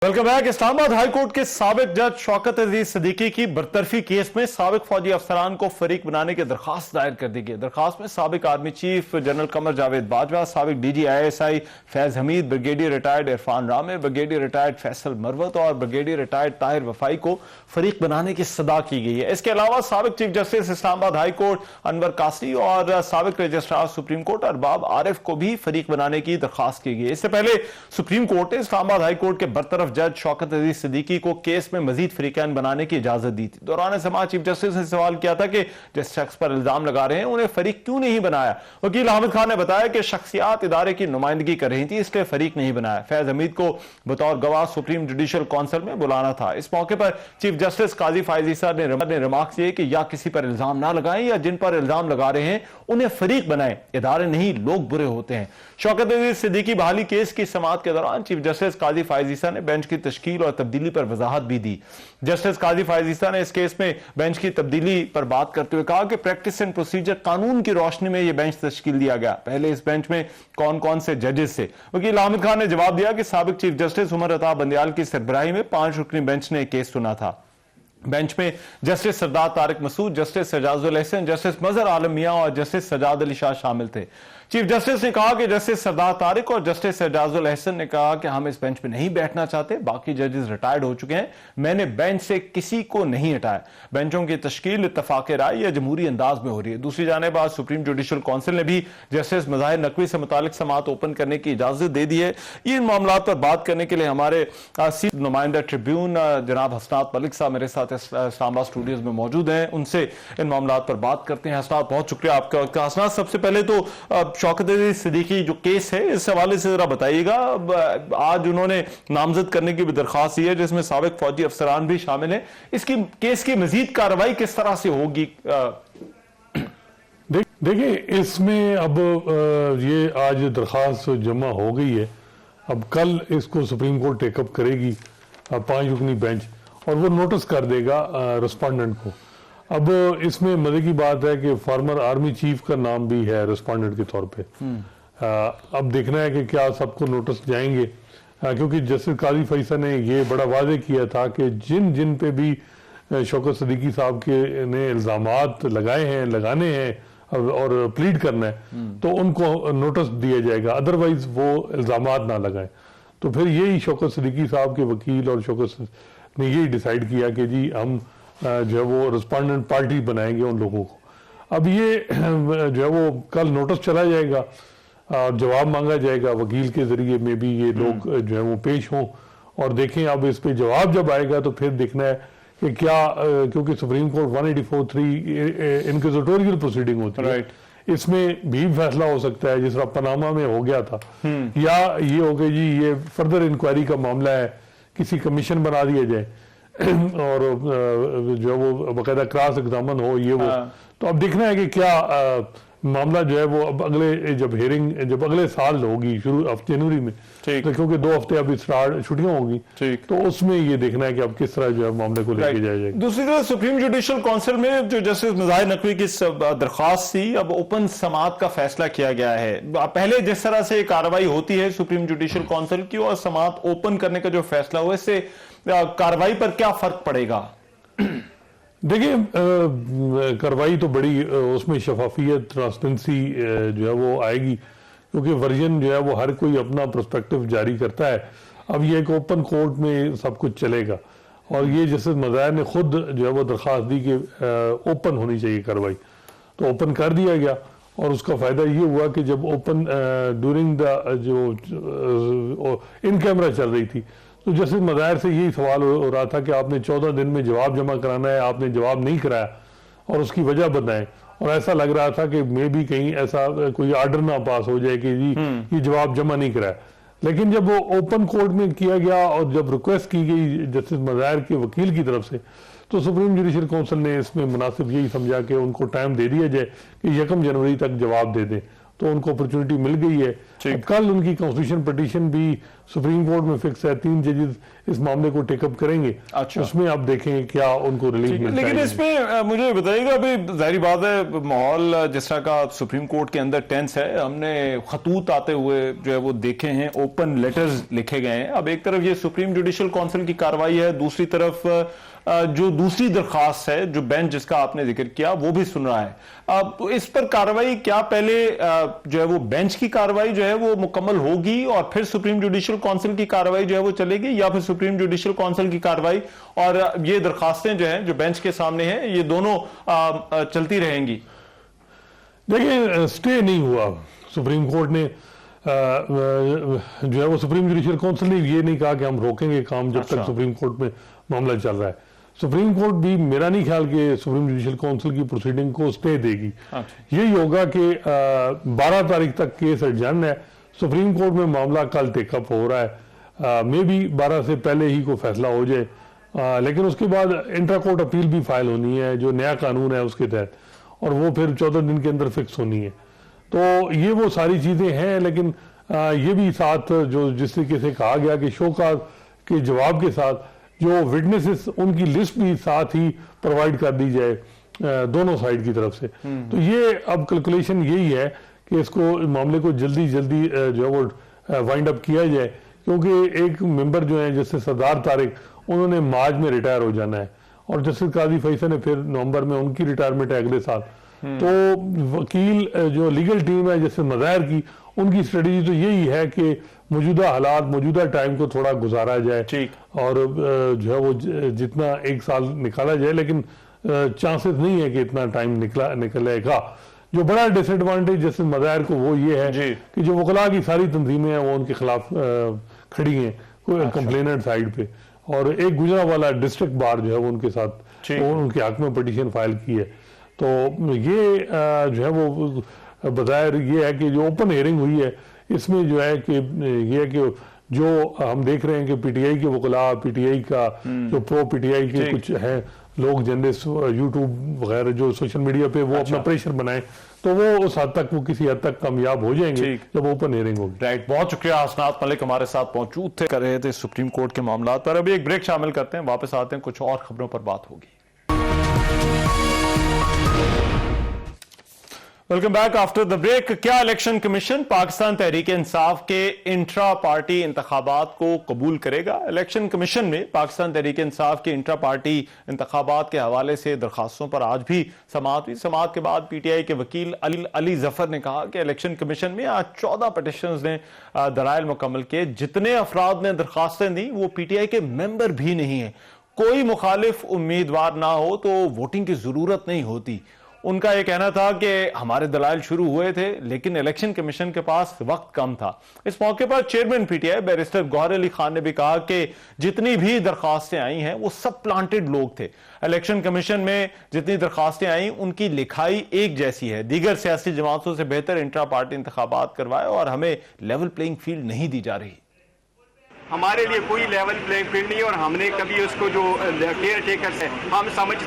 Welcome back. Islamabad high court के साबिक जज शौकत अजीज सिद्दीकी की बरतरफी केस में साबिक फौजी अफसरान को फरीक बनाने की दरखास्त दायर कर दी गई। दरखास्त में साबिक army chief general Qamar Javed Bajwa, साबिक DG ISI Faiz Hamid, brigadier retired Irfan रामे, ब्रिगेडियर रिटायर्ड फैसल मरवत और ब्रिगेडियर रिटायर्ड ताहिर वफाई को फरीक बनाने की सदा की गई है। इसके अलावा साबिक chief justice Islamabad high court Anwar कासी और साबिक registrar supreme court Arbab Arif को भी फरीक बनाने की दरखास्त की गई। इससे पहले सुप्रीम कोर्ट ने इस्लामाबाद हाई कोर्ट के बरतरफ जज शौकत अजीज सिद्दीकी को केस में मजीद फरीकान बनाने की इजाजत दी थी। दौरान समाज चीफ जस्टिस ने सवाल किया था कि जिस शख्स पर इल्जाम लगा रहे हैं उन्हें फरीक क्यों नहीं बनाया। वकील हामिद खान ने बताया कि शख्सियात इदारे की नुमाइंदगी कर रही थी, इसलिए फरीक नहीं बनाया। फैज हमीद को बतौर गवाह सुप्रीम जुडिशल काउंसिल में बुलाना था। इस मौके पर चीफ जस्टिस काजी फायज ईसा ने रिमार्क किए कि या किसी पर इल्जाम ना लगाएं या जिन पर इल्जाम लगा रहे हैं उन्हें फरीक बनाएं। इदारे नहीं, लोग बुरे होते हैं। शौकत अजीज सिद्दीकी बहाली केस की समाअत के दौरान चीफ जस्टिस काजी फायज ईसा ने बेंच की तश्कील और तब्दीली पर वजाहत भी दी। जस्टिस काजी फायज ईसा ने इस केस में बेंच की तब्दीली पर बात करते हुए कहा कि प्रैक्टिस एंड प्रोसीजर कानून की रोशनी में यह बेंच तश्कील दिया गया। पहले इस बेंच में कौन कौन से जजेस थे। वकील हामिद खान ने जवाब दिया कि साबिक चीफ जस्टिस उमर अता बंदियाल की सरबराही में 5 रुकनी बेंच ने केस सुना था। बेंच में जस्टिस सरदार तारिक मसूद, जस्टिस सजाजुल एहसन, जस्टिस मजहर आलम मियां और जस्टिस सजाद अली शाह शामिल थे। चीफ जस्टिस ने कहा कि जस्टिस सरदार तारिक और जस्टिस सजाजुल एहसन ने कहा कि हम इस बेंच पे नहीं बैठना चाहते, बाकी जजेस रिटायर्ड हो चुके हैं, मैंने बेंच से किसी को नहीं हटाया। बेंचों की तश्कील इत्तफाक राय या जमहूरी अंदाज में हो रही है। दूसरी जानिब आज सुप्रीम जुडिशल काउंसिल ने भी जस्टिस मज़ाहिर नकवी से मुतालिक समाअत ओपन करने की इजाजत दे दी है। इन मामला पर बात करने के लिए हमारे नुमाइंदा ट्रिब्यून जनाब हसनात मलिक साहब मेरे साथ इस्लामाबाद स्टूडियोज में मौजूद हैं, उनसे इन मामला पर बात करते हैं। हसनात, बहुत शुक्रिया आपका। हसनात, सबसे पहले तो शौकत अजीज सिद्दीकी जो केस है इस हवाले से जरा बताइएगा। आज उन्होंने नामजद करने की भी दरखास्त दी है जिसमें साबिक फौजी अफसरान भी शामिल हैं। इसकी केस की मजीद कार्रवाई किस तरह से होगी? देखिए, इसमें अब ये आज दरखास्त जमा हो गई है। अब कल इसको सुप्रीम कोर्ट टेकअप करेगी 5 रुकनी बेंच और वो नोटिस कर देगा रिस्पोंडेंट को। अब इसमें मजे की बात है कि फॉर्मर आर्मी चीफ का नाम भी है रिस्पोंडेंट के तौर पे। अब देखना है कि क्या सबको नोटिस जाएंगे, क्योंकि जस्टिस काजी फैसल ने ये बड़ा वादे किया था कि जिन जिन पे भी शौकत सिद्दीकी साहब के ने इल्जामात लगाए हैं, लगाने हैं और प्लीड करना है तो उनको नोटिस दिया जाएगा, अदरवाइज वो इल्जामात ना लगाएं। तो फिर यही शौकत सिद्दीकी साहब के वकील और शौकत ने यही डिसाइड किया कि जी हम जो है वो रिस्पोंडेंट पार्टी बनाएंगे उन लोगों को। अब ये जो है वो कल नोटिस चला जाएगा और जवाब मांगा जाएगा वकील के जरिए में भी ये लोग जो है वो पेश हों और देखें। अब इस पे जवाब जब आएगा तो फिर देखना है कि क्या, क्योंकि सुप्रीम कोर्ट 184(3) इनक्विजिटोरियल प्रोसीडिंग होती है, इसमें भी फैसला हो सकता है जिस तरह पनामा में हो गया था, या ये हो गया जी ये फर्दर इंक्वायरी का मामला है, किसी कमीशन बना दिया जाए और जो है वो बाकायदा क्रॉस एग्जामिन हो ये वो। तो अब देखना है कि क्या मामला जो है वो अब अगले जब हियरिंग जब अगले साल होगी शुरू जनवरी में, तो क्योंकि 2 हफ्ते अभी स्टार्ट छुट्टियां होगी, तो उसमें ये देखना है कि अब किस तरह जो है मामले को लेके जाया जाएगा। दूसरी तरफ सुप्रीम जुडिशल काउंसिल में जो जस्टिस मज़ाहिर नकवी की दरखास्त थी, अब ओपन समाअत का फैसला किया गया है। पहले जिस तरह से कार्रवाई होती है सुप्रीम जुडिशल काउंसिल की और समाअत ओपन करने का जो फैसला हुआ, इससे कार्रवाई पर क्या फर्क पड़ेगा? देखिए, कार्रवाई तो बड़ी उसमें शफाफियत ट्रांसपेरेंसी जो है वो आएगी, क्योंकि वर्जन जो है वो हर कोई अपना पर्सपेक्टिव जारी करता है। अब ये एक ओपन कोर्ट में सब कुछ चलेगा और ये जस्टिस मज़ाहिर ने खुद जो है वो दरख्वास्त दी कि ओपन होनी चाहिए कार्रवाई, तो ओपन कर दिया गया। और उसका फ़ायदा ये हुआ कि जब ओपन ड्यूरिंग द जो इन कैमरा चल रही थी तो जस्टिस मज़ाहिर से यही सवाल हो रहा था कि आपने 14 दिन में जवाब जमा कराना है, आपने जवाब नहीं कराया और उसकी वजह बताएं। और ऐसा लग रहा था कि मे भी कहीं ऐसा कोई आर्डर ना पास हो जाए कि जी ये जवाब जमा नहीं कराया। लेकिन जब वो ओपन कोर्ट में किया गया और जब रिक्वेस्ट की गई जस्टिस मज़ाहिर के वकील की तरफ से, तो सुप्रीम जुडिशल काउंसिल ने इसमें मुनासिब यही समझा कि उनको टाइम दे दिया जाए कि 1 जनवरी तक जवाब दे दें। तो उनको अपॉर्चुनिटी मिल गई है। अब कल उनकी कॉन्स्टिट्यूशन पिटीशन भी सुप्रीम कोर्ट में फिक्स है, 3 जजेस इस मामले को टेकअप करेंगे। अच्छा। उसमें आप देखेंगे क्या उनको रिलीफ मिलता है। लेकिन इसमें मुझे बताइएगा, अभी जाहिर बात है माहौल जिस तरह का सुप्रीम कोर्ट के अंदर टेंस है, हमने खतूत आते हुए जो है वो देखे हैं, ओपन लेटर्स लिखे गए हैं। अब एक तरफ ये सुप्रीम जुडिशल काउंसिल की कार्रवाई है, दूसरी तरफ जो दूसरी दरखास्त है, जो बेंच जिसका आपने जिक्र किया, वो भी सुन रहा है। अब इस पर कार्रवाई क्या पहले जो है वो बेंच की कार्रवाई जो है वो मुकम्मल होगी और फिर सुप्रीम जुडिशल काउंसिल की कार्रवाई जो है वो चलेगी, या फिर सुप्रीम जुडिशल काउंसिल की कार्रवाई और ये दरखास्तें जो हैं जो बेंच के सामने हैं ये दोनों चलती रहेंगी? देखिए, स्टे नहीं हुआ। सुप्रीम कोर्ट ने जो है वो सुप्रीम जुडिशल काउंसिल ने ये नहीं कहा कि हम रोकेंगे काम जब तक सुप्रीम कोर्ट में मामला चल रहा है। सुप्रीम कोर्ट भी मेरा नहीं ख्याल कि सुप्रीम जुडिशल काउंसिल की प्रोसीडिंग को स्टे देगी। यही होगा कि 12 तारीख तक केस एडजर्न है, सुप्रीम कोर्ट में मामला कल टेकअप हो रहा है, मे बी 12 से पहले ही कोई फैसला हो जाए, लेकिन उसके बाद इंट्रा कोर्ट अपील भी फाइल होनी है जो नया कानून है उसके तहत, और वो फिर 14 दिन के अंदर फिक्स होनी है। तो ये वो सारी चीजें हैं, लेकिन ये भी साथ जो जिस तरीके से कहा गया कि शोकाज के जवाब के साथ जो विटनेसेस उनकी लिस्ट भी साथ ही प्रोवाइड कर दी जाए दोनों साइड की तरफ से। तो ये अब कैलकुलेशन यही है कि इसको मामले को जल्दी जल्दी जो है वो वाइंड अप किया जाए, क्योंकि एक मेंबर जो है जैसे सरदार तारिक, उन्होंने मार्च में रिटायर हो जाना है और जस्टिस काजी फैसल ने फिर नवंबर में उनकी रिटायरमेंट है अगले साल। तो वकील जो लीगल टीम है जैसे मज़ाहिर की, उनकी स्ट्रेटजी तो यही है कि मौजूदा हालात मौजूदा टाइम को थोड़ा गुजारा जाए और जो है वो जितना 1 साल निकाला जाए, लेकिन चांसेस नहीं है कि इतना टाइम निकलेगा। जो बड़ा डिसएडवांटेज जैसे मज़ाहिर को वो ये है कि जो वकला की सारी तंजीमें हैं वो उनके खिलाफ खड़ी हैं कंप्लेनेंट साइड पे, और एक गुजरांवाला डिस्ट्रिक्ट बार जो है वो उनके साथ उनके हक में पिटीशन फाइल की है। तो ये जो है वो बज़ाहिर ये है कि जो ओपन हियरिंग हुई है इसमें जो है कि ये है कि जो हम देख रहे हैं कि पीटीआई के वकला, पीटीआई का जो प्रो पीटीआई के कुछ हैं लोग, जर्नलिस्ट, यूट्यूब वगैरह जो सोशल मीडिया पे वो अपना प्रेशर बनाए, तो वो उस हद तक वो किसी हद तक कामयाब हो जाएंगे जब ओपन हियरिंग होगी। राइट, बहुत शुक्रिया। हसनात मलिक हमारे साथ मौजूद थे, कर रहे थे सुप्रीम कोर्ट के मामला पर। अभी एक ब्रेक शामिल करते हैं, वापस आते हैं, कुछ और खबरों पर बात होगी। Welcome back after the break. क्या इलेक्शन कमीशन पाकिस्तान तहरीक इंसाफ के इंट्रा पार्टी इंतखाबात को कबूल करेगा? इलेक्शन कमीशन में पाकिस्तान तहरीक इंसाफ के इंट्रा पार्टी इंतखाबात के हवाले से दरखास्तों पर आज भी समाअत हुई। समाअत के बाद पीटीआई के वकील अली जफर ने कहा कि इलेक्शन कमीशन में आज 14 पिटिशंस ने दलाइल मुकम्मल किए। जितने अफराद ने दरखास्तें दी वो पीटीआई के मेंबर भी नहीं है। कोई मुखालिफ उम्मीदवार ना हो तो वोटिंग की जरूरत नहीं होती। उनका यह कहना था कि हमारे दलाइल शुरू हुए थे लेकिन इलेक्शन कमीशन के पास वक्त कम था। इस मौके पर chairman PTI barrister Gohar Ali Khan ने भी कहा कि जितनी भी दरखास्तें आई हैं वो सब प्लांटेड लोग थे। इलेक्शन कमीशन में जितनी दरखास्तें आई उनकी लिखाई एक जैसी है। दीगर सियासी जमातों से बेहतर इंट्रा पार्टी इंतखाबात करवाए और हमें लेवल प्लेइंग फील्ड नहीं दी जा रही। हमारे लिए कोई लेवल प्लेइंग फील्ड नहीं है और हमने कभी उसको जो केयर टेकर है हम समझते